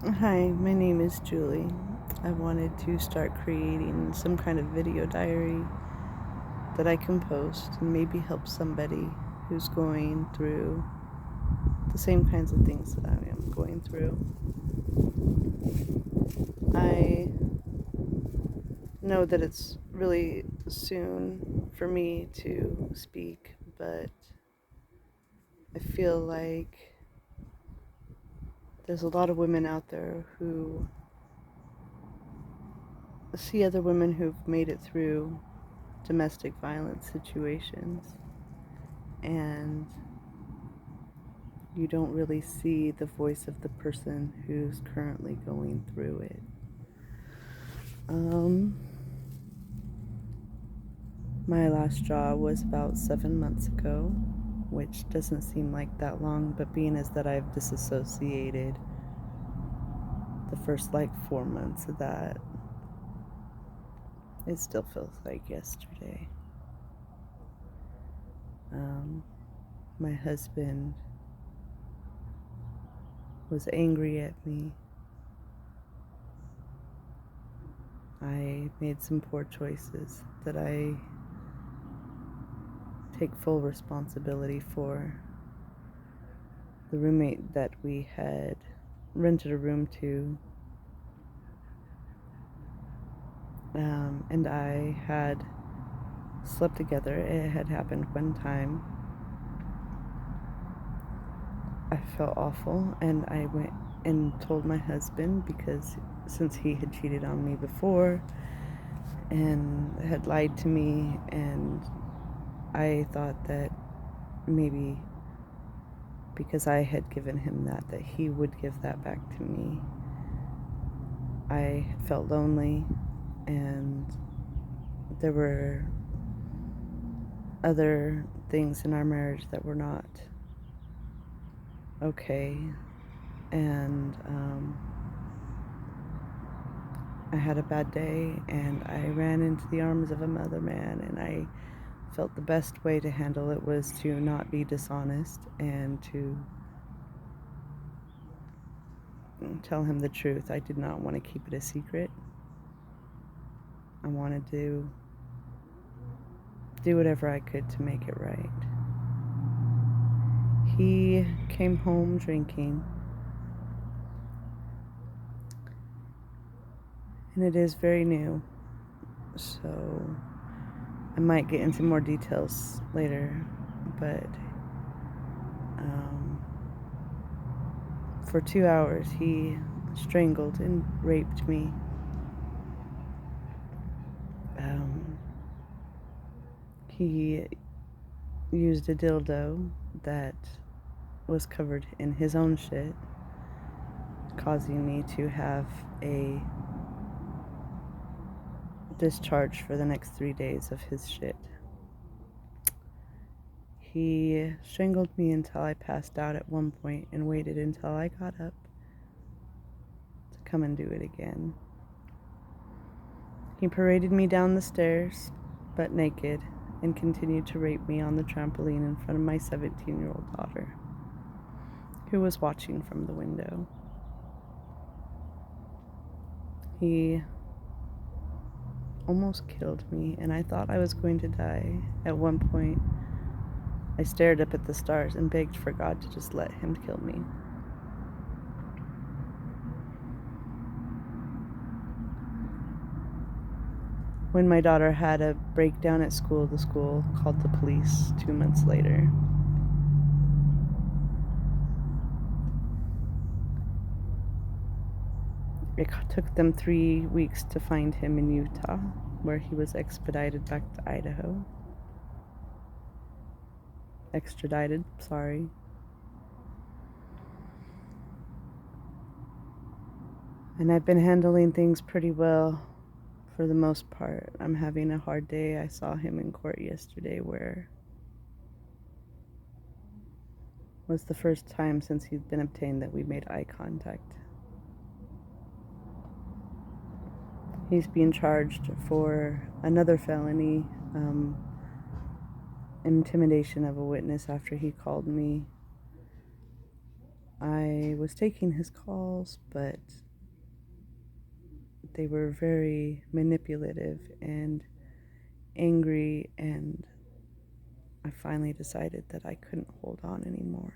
Hi, my name is Julie. I wanted to start creating some kind of video diary that I can post and maybe help somebody who's going through the same kinds of things that I am going through. I know that it's really soon for me to speak, but I feel like there's a lot of women out there who see other women who've made it through domestic violence situations, and you don't really see the voice of the person who's currently going through it. Um, my last job was about 7 months ago, which doesn't seem like that long, but being as that I've disassociated the first 4 months of that, it still feels like yesterday. Um, my husband was angry at me. I made some poor choices that I take full responsibility for. The roommate that we had rented a room to, and I had slept together. It had happened one time. I felt awful, and I went and told my husband, because since he had cheated on me before and had lied to me, and I thought that maybe because I had given him that he would give that back to me. I felt lonely, and there were other things in our marriage that were not okay, and I had a bad day, and I ran into the arms of another man, and I felt the best way to handle it was to not be dishonest and to tell him the truth. I did not want to keep it a secret. I wanted to do whatever I could to make it right. He came home drinking, and it is very new, so I might get into more details later, but for 2 hours he strangled and raped me. He used a dildo that was covered in his own shit, causing me to have a discharge for the next 3 days of his shit. He strangled me until I passed out at one point and waited until I got up to come and do it again. He paraded me down the stairs, butt naked, and continued to rape me on the trampoline in front of my 17-year-old daughter, who was watching from the window. He almost killed me, and I thought I was going to die. At one point, I stared up at the stars and begged for God to just let him kill me. When my daughter had a breakdown at school, the school called the police 2 months later. It took them 3 weeks to find him in Utah, where he was expedited back to Idaho. Extradited, sorry. And I've been handling things pretty well for the most part. I'm having a hard day. I saw him in court yesterday, where was the first time since he's been obtained that we made eye contact. He's being charged for another felony, intimidation of a witness, after he called me I was taking his calls, but they were very manipulative and angry, and I finally decided that I couldn't hold on anymore.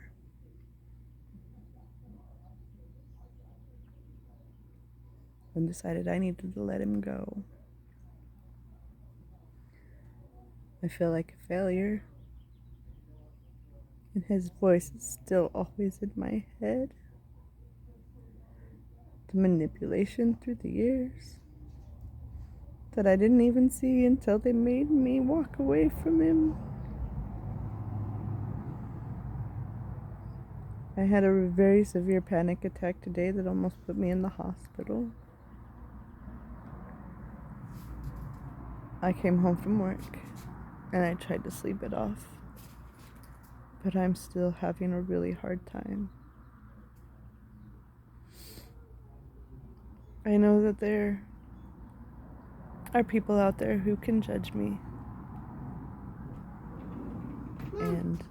And decided I needed to let him go. I feel like a failure, and his voice is still always in my head. The manipulation through the years that I didn't even see until they made me walk away from him. I had a very severe panic attack today that almost put me in the hospital. I came home from work and I tried to sleep it off, but I'm still having a really hard time. I know that there are people out there who can judge me, and